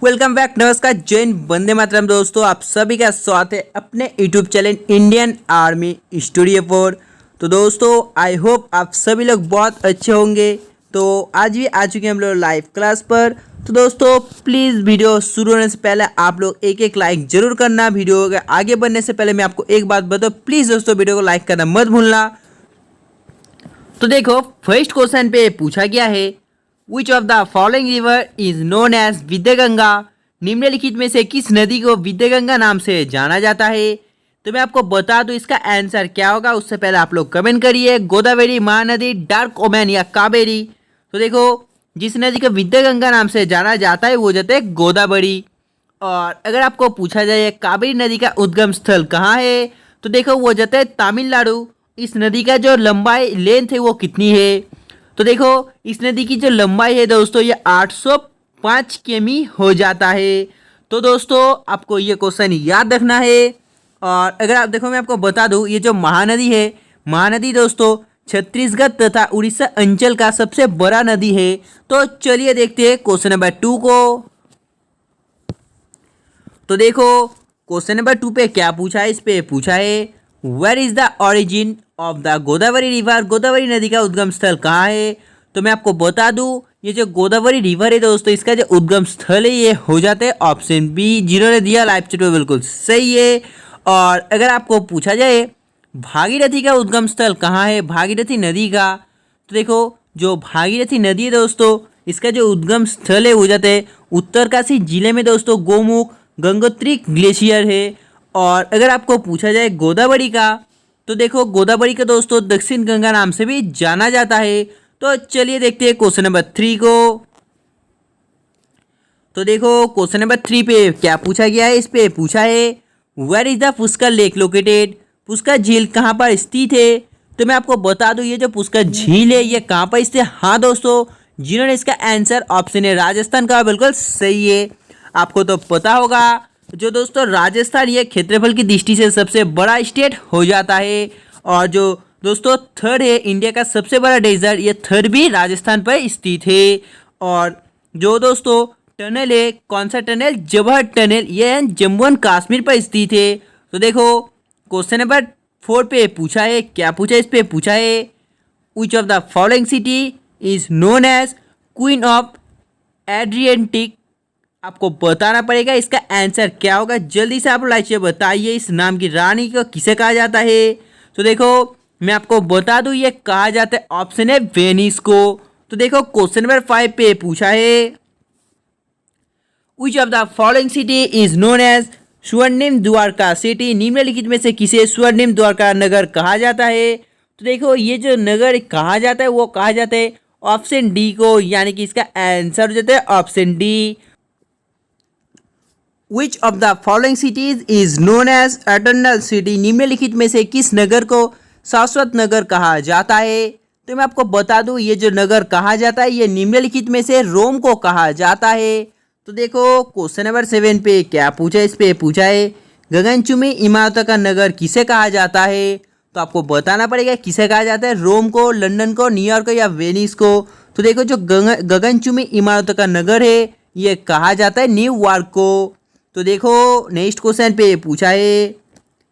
Welcome back. नमस्कार, जय हिंद, वंदे मातरम। दोस्तों, आप सभी का स्वागत है अपने YouTube channel Indian army studio पर। तो दोस्तों, आई होप आप सभी लोग बहुत अच्छे होंगे। तो आज भी आ चुके हैं हम लोग लाइव क्लास पर। तो दोस्तों, प्लीज़ वीडियो शुरू होने से पहले आप लोग एक लाइक जरूर करना। वीडियो के आगे बढ़ने से पहले मैं आपको एक बात बताऊँ, प्लीज़ दोस्तों वीडियो को लाइक करना मत भूलना। तो देखो, फर्स्ट क्वेश्चन पे पूछा गया है, which of the following river is known as Vidyaganga. निम्नलिखित में से किस नदी को विद्यागंगा नाम से जाना जाता है। तो मैं आपको बता दूं इसका आंसर क्या होगा। उससे पहले आप लोग कमेंट करिए, गोदावरी, महानदी, डार्क ओमेन या कावेरी। तो देखो, जिस नदी को विद्यागंगा नाम से जाना जाता है वो जाते हैं गोदावरी। और अगर आपको पूछा जाए कावेरी नदी का उद्गम स्थल कहाँ है, तो देखो वो जाता है तमिलनाडु। इस नदी का जो लंबाई लेंथ है वो कितनी है, तो देखो इस नदी की जो लंबाई है दोस्तों ये 805 किमी हो जाता है। तो दोस्तों आपको ये क्वेश्चन याद रखना है। और अगर आप देखो, मैं आपको बता दूं, ये जो महानदी है, महानदी दोस्तों छत्तीसगढ़ तथा उड़ीसा अंचल का सबसे बड़ा नदी है। तो चलिए देखते हैं क्वेश्चन नंबर 2 को। तो देखो, क्वेश्चन नंबर 2 पे क्या पूछा है, इस पे पूछा है, where is the origin of the Godavari river. Godavari नदी का उद्गम स्थल कहाँ है। तो मैं आपको बता दूं, ये जो गोदावरी रिवर है दोस्तों, इसका जो उद्गम स्थल है ये हो जाता है ऑप्शन बी। जिन्होंने दिया लाइव चैट में बिल्कुल सही है। और अगर आपको पूछा जाए भागीरथी का उद्गम स्थल कहाँ है, भागीरथी नदी का, तो देखो जो भागीरथी नदी है दोस्तों, इसका जो उद्गम स्थल है हो जाता है उत्तरकाशी जिले में दोस्तों, गोमुख गंगोत्री ग्लेशियर है। और अगर आपको पूछा जाए गोदावरी का, तो देखो गोदावरी का दोस्तों दक्षिण गंगा नाम से भी जाना जाता है। तो चलिए देखते हैं क्वेश्चन नंबर 3 को। तो देखो क्वेश्चन नंबर 3 पे क्या पूछा गया है, इस पे पूछा है, where is the Pushkar lake located. Pushkar झील कहाँ पर स्थित है। तो मैं आपको बता दूं, ये जो पुष्कर झील है ये कहाँ पर स्थित है। हाँ दोस्तों, जिन्होंने इसका आंसर ऑप्शन है राजस्थान का बिल्कुल सही है। आपको तो पता होगा, जो दोस्तों राजस्थान ये क्षेत्रफल की दृष्टि से सबसे बड़ा स्टेट हो जाता है। और जो दोस्तों थर्ड है इंडिया का सबसे बड़ा डेजर्ट, ये थर्ड भी राजस्थान पर स्थित है। और जो दोस्तों टनल है, कौन सा टनल, जवाहर टनल, ये जम्मू एंड कश्मीर पर स्थित है। तो देखो क्वेश्चन नंबर 4 पे पूछा है, क्या पूछा है, इस पे पूछा है, which of the following city is known as queen of Adriatic. आपको बताना पड़ेगा इसका आंसर क्या होगा। जल्दी से आप लाइक से बताइए, इस नाम की रानी को किसे कहा जाता है। तो देखो मैं आपको बता दूं, ये कहा जाता है ऑप्शन है वेनिस को। तो देखो क्वेश्चन नंबर 5 पे पूछा है, which of the following city is known as स्वर्णिम द्वारका सिटी। निम्नलिखित में से किसे स्वर्णिम द्वारका नगर कहा जाता है। तो देखो ये जो नगर कहा जाता है वो कहा जाता है ऑप्शन डी को, यानी कि इसका आंसर हो जाता है option D. Which of the following cities is known as eternal city. निम्नलिखित में से किस नगर को शाश्वत नगर कहा जाता है। तो मैं आपको बता दूं, ये जो नगर कहा जाता है ये निम्नलिखित में से रोम को कहा जाता है। तो देखो क्वेश्चन नंबर 7 पे क्या पूछा है, इस पे पूछा है, गगनचुंबी इमारतों का नगर किसे कहा जाता है। तो आपको बताना पड़ेगा किसे कहा जाता है, रोम को, लंदन को, न्यूयॉर्क को या वेनिस को। तो देखो जो गगनचुंबी इमारतों का नगर है ये कहा जाता है न्यूयॉर्क को। तो देखो नेक्स्ट क्वेश्चन पे पूछा है,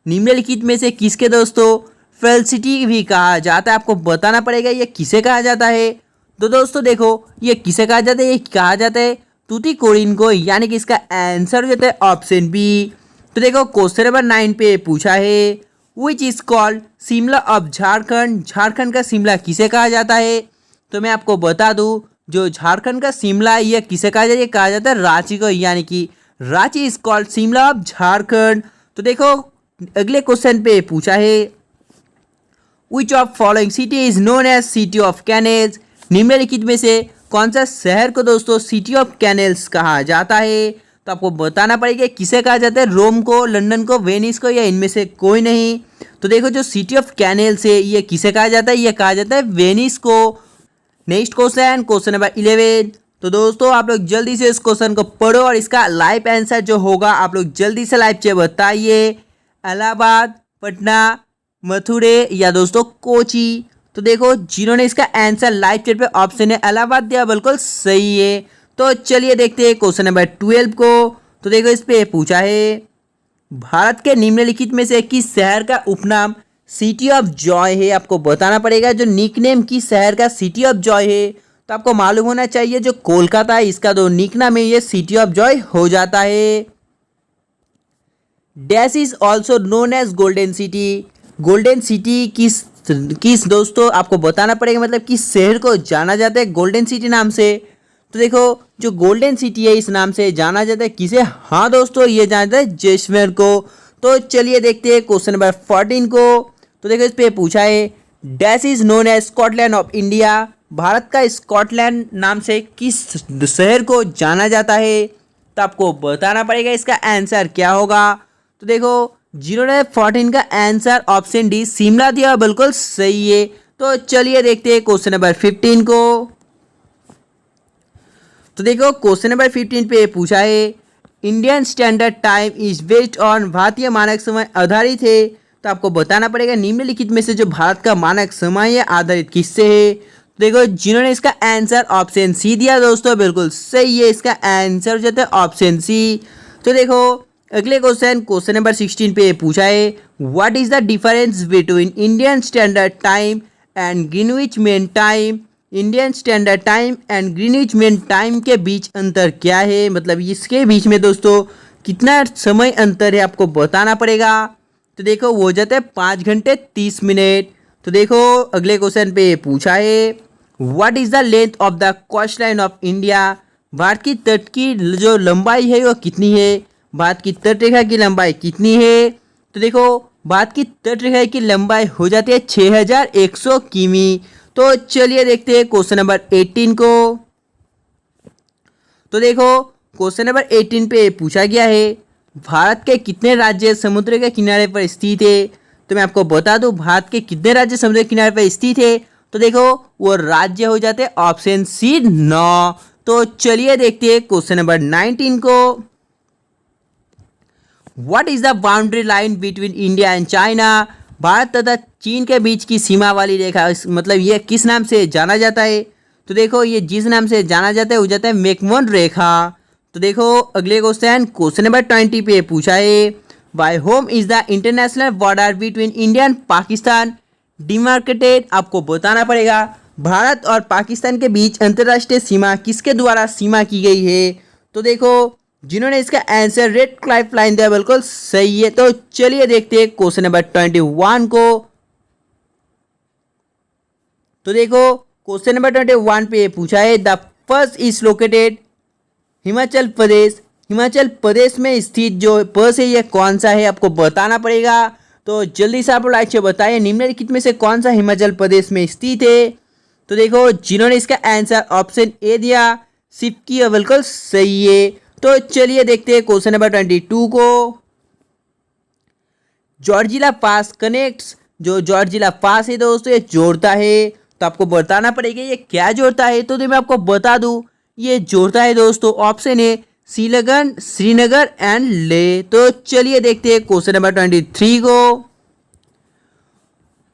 निम्नलिखित में से किसके दोस्तों फेल सिटी भी कहा जाता है। आपको बताना पड़ेगा ये किसे कहा जाता है। तो दोस्तों देखो ये किसे कहा जाता है, ये कहा जाता है तूतीकोरिन को, यानी कि इसका आंसर हो जाता है ऑप्शन बी। तो देखो क्वेश्चन नंबर 9 पे पूछा है, which is called Shimla of Jharkhand. Jharkhand का शिमला किसे कहा जाता है। तो मैं आपको बता दूं, जो झारखंड का शिमला है ये किसे कहा जाता है, कहा जाता है रांची को, यानी कि Ranchi is called Shimla of Jharkhand. तो देखो अगले क्वेश्चन पे पूछा है, which of following city is known as city of canals. निम्नलिखित में से कौन सा शहर को दोस्तों सिटी ऑफ कैनेल्स कहा जाता है। तो आपको बताना पड़ेगा किसे कहा जाता है, रोम को, लंदन को, वेनिस को या इनमें से कोई नहीं। तो देखो जो सिटी ऑफ कैनेल्स है ये किसे कहा जाता है, ये कहा जाता है वेनिस को। Next question, question number 11। तो दोस्तों आप लोग जल्दी से इस क्वेश्चन को पढ़ो और इसका लाइव आंसर जो होगा आप लोग जल्दी से लाइव चेक बताइए। इलाहाबाद, पटना, मथुरे या दोस्तों कोची। तो देखो जिन्होंने इसका आंसर लाइव चैट पे ऑप्शन है इलाहाबाद दिया बिल्कुल सही है। तो चलिए देखते हैं क्वेश्चन नंबर 12 को। तो देखो इस पे पूछा है भारत के निम्नलिखित में से किस शहर का उपनाम सिटी ऑफ जॉय है। आपको बताना पड़ेगा जो निकनेम किस शहर का सिटी ऑफ जॉय है। तो आपको मालूम होना चाहिए जो कोलकाता है इसका जो निकनेम है ये सिटी ऑफ जॉय हो जाता है। Dash is also known as golden city. Golden city किस दोस्तों आपको बताना पड़ेगा मतलब किस शहर को जाना जाता है गोल्डन सिटी नाम से। तो देखो जो गोल्डन सिटी है इस नाम से जाना जाता है किसे। हाँ दोस्तों ये जाना जाता है जैसलमेर को। तो चलिए देखते हैं क्वेश्चन नंबर 14 को। तो देखो इस पे पूछा है dash is known as Scotland of India. भारत का स्कॉटलैंड नाम से किस शहर को जाना जाता है। तो आपको बताना पड़ेगा इसका आंसर क्या होगा। तो देखो जिन्होंने 14 का आंसर ऑप्शन डी शिमला दिया बिल्कुल सही है। तो चलिए देखते हैं क्वेश्चन नंबर 15 को। तो देखो क्वेश्चन नंबर 15 पे पूछा है Indian standard time is based on भारतीय मानक समय आधारित है। तो आपको बताना पड़ेगा निम्नलिखित में से जो भारत का मानक समय है आधारित किससे है। तो देखो जिन्होंने इसका आंसर ऑप्शन सी दिया दोस्तों बिल्कुल सही है। इसका आंसर हो जाता है ऑप्शन सी। तो देखो अगले क्वेश्चन नंबर 16 पे पूछा है what is the difference between Indian standard time and Greenwich mean time. Indian standard time and Greenwich mean time के बीच अंतर क्या है मतलब इसके बीच में दोस्तों कितना समय अंतर है आपको बताना पड़ेगा। तो देखो वो हो जाता है 5 घंटे 30 मिनट। तो देखो अगले क्वेश्चन पे पूछा है what is the length of the coastline of India. भारत की तट की जो लंबाई है वो कितनी है। भारत की तट रेखा की लंबाई कितनी है। तो देखो भारत की तट रेखा की लंबाई हो जाती है 6100 किमी। तो चलिए देखते हैं क्वेश्चन नंबर 18 को। तो देखो क्वेश्चन नंबर 18 पे पूछा गया है भारत के कितने राज्य समुद्र के किनारे पर स्थित है। तो मैं आपको बता दूं भारत के कितने राज्य समुद्र के किनारे पर स्थित है। तो देखो वो राज्य हो जाते हैं ऑप्शन सी 9। तो चलिए देखते हैं क्वेश्चन नंबर 19 को। What is the boundary line between India and China. Bharat तथा चीन के बीच की सीमा वाली रेखा मतलब ये किस नाम से जाना जाता है। तो देखो ये जिस नाम से जाना जाता है वो जाता है मैकमोहन रेखा। तो देखो अगले क्वेश्चन नंबर 20 पे पूछा है by whom is the international border between India and Pakistan demarcated. आपको बताना पड़ेगा भारत और पाकिस्तान के बीच अंतर्राष्ट्रीय सीमा किसके द्वारा सीमा की गई है। तो देखो जिन्होंने इसका आंसर रेड क्लाइफ लाइन दिया बिल्कुल सही है। तो चलिए देखते हैं क्वेश्चन नंबर 21 को। तो देखो क्वेश्चन नंबर 21 पे पूछा है the first is located Himachal Pradesh. Himachal Pradesh में स्थित जो पर्स है ये कौन सा है आपको बताना पड़ेगा। तो जल्दी से आप लोग लाइक से बताइए निम्नलिखित में से कौन सा हिमाचल प्रदेश में स्थित है। तो देखो जिन्होंने इसका आंसर ऑप्शन ए दिया सिक्किम है बिल्कुल सही है। तो चलिए देखते हैं क्वेश्चन नंबर 22 को। जॉर्जिला पास कनेक्ट्स। जो जॉर्जिला पास है दोस्तों ये जोड़ता है। तो आपको बताना पड़ेगा ये क्या जोड़ता है। तो मैं आपको बता दूं ये जोड़ता है दोस्तों ऑप्शन ए श्रीनगर एंड ले। तो चलिए देखते हैं क्वेश्चन नंबर 23 को।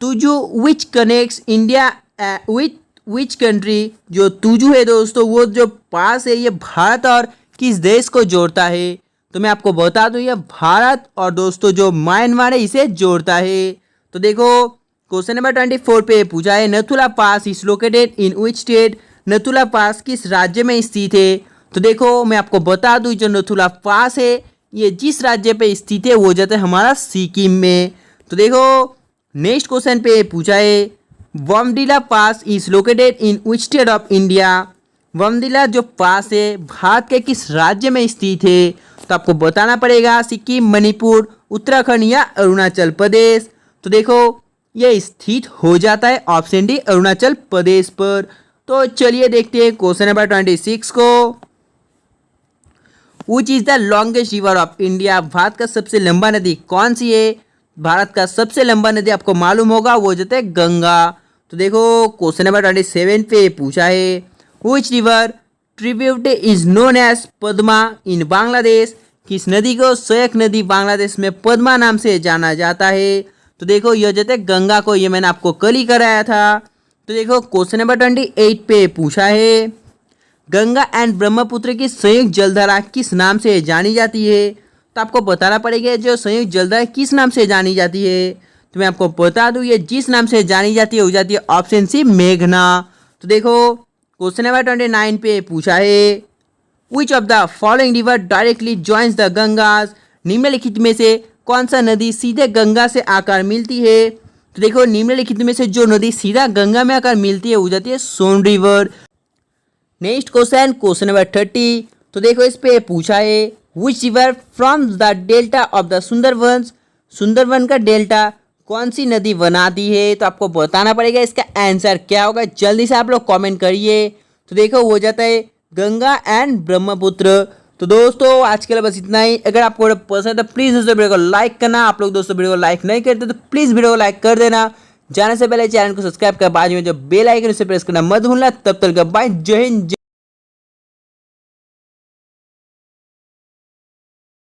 Tuju which connects India with which country. जो तुजू है दोस्तों वो जो पास है ये भारत और किस देश को जोड़ता है। तो मैं आपको बता दूं ये भारत और दोस्तों जो म्यांमार है इसे जोड़ता है। तो देखो क्वेश्चन नंबर 24 पे पूछा है Nathula pass is located in which state. Nathula pass किस राज्य में स्थित है। तो देखो मैं आपको बता दूं जो नथुला पास है ये जिस राज्य पे स्थित है वो जाता है हमारा सिक्किम में। तो देखो नेक्स्ट क्वेश्चन पे पूछा है Bomdila pass is located in which state of India. Bomdila जो पास है भारत के किस राज्य में स्थित है। तो आपको बताना पड़ेगा सिक्किम मणिपुर उत्तराखंड या अरुणाचल प्रदेश। तो देखो ये स्थित हो जाता है ऑप्शन डी अरुणाचल प्रदेश पर। तो चलिए देखते हैं क्वेश्चन नंबर 26 को। Which is the longest river of India. भारत का सबसे लंबा नदी कौन सी है। भारत का सबसे लंबा नदी आपको मालूम होगा वो जाता है गंगा। तो देखो क्वेश्चन नंबर 27 पे पूछा है which river tribute is known as Padma in Bangladesh. किस नदी को सहायक नदी बांग्लादेश में पद्मा नाम से जाना जाता है। तो देखो यह जाता है गंगा को। ये मैंने आपको कल ही कराया था। तो देखो क्वेश्चन नंबर 28 पे पूछा है गंगा एंड ब्रह्मपुत्र की संयुक्त जलधारा किस नाम से जानी जाती है? तो आपको बताना पड़ेगा जो संयुक्त जलधारा किस नाम से जानी जाती है। तो मैं आपको बता दूं ये जिस नाम से जानी जाती है वो जाती है ऑप्शन सी मेघना। तो देखो क्वेश्चन नंबर 29 पे पूछा है which of the following river directly joins the Ganges, निम्नलिखित में से कौन सा नदी सीधे गंगा से आकर मिलती है? तो देखो निम्नलिखित में से जो नदी सीधा गंगा में आकर मिलती है वो जाती है Son river. Next question number 30। तो देखो इस पे पूछा है which river from the delta of the Sundarban, Sundarban का डेल्टा कौन सी नदी बनाती है? तो आपको बताना पड़ेगा इसका आंसर क्या होगा, जल्दी से आप लोग कमेंट करिए। तो देखो वो जाता है गंगा एंड ब्रह्मपुत्र। तो दोस्तों आज के लिए बस इतना ही। अगर आपको वीडियो पसंद है तो प्लीज़ दोस्तों वीडियो को लाइक करना। आप लोग दोस्तों वीडियो को लाइक नहीं करते तो प्लीज़ वीडियो को लाइक कर देना। जाने से पहले चैनल को सब्सक्राइब कर बाजू में जो बेल आइकन उसे प्रेस करना मत भूलना। तब तक बाय, जय हिंद।